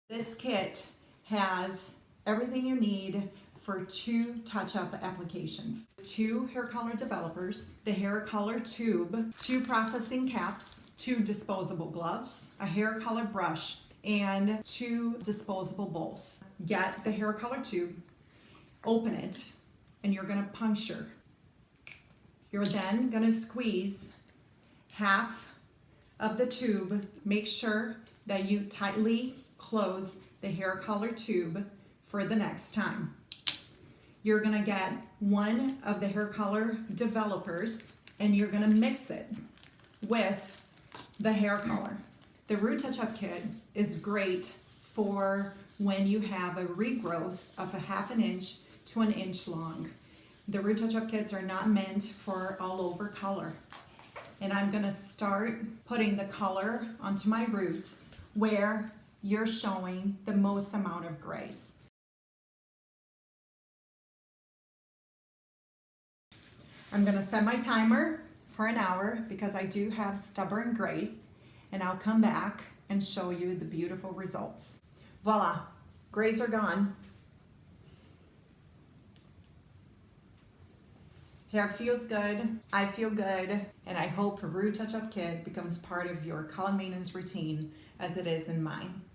This kit has everything you need for 2 touch-up applications. 2 hair color developers, the hair color tube, 2 processing caps, 2 disposable gloves, a hair color brush, and 2 disposable bowls. Get the hair color tube, open it, and you're gonna puncture. You're then gonna squeeze half of the tube. Make sure that you tightly close the hair color tube for the next time. You're gonna get one of the hair color developers and you're gonna mix it with the hair color. The dpHUE Touch-Up Kit is great for when you have a regrowth of a 1/2 inch to 1 inch long. The dpHUE Touch-Up Kits are not meant for all over color. And I'm gonna start putting the color onto my roots where you're showing the most amount of grace. I'm gonna set my timer for an hour because I do have stubborn grace, and I'll come back and show you the beautiful results. Voila, grays are gone. Hair feels good, I feel good, and I hope dpHUE Touch-Up Kit becomes part of your color maintenance routine as it is in mine.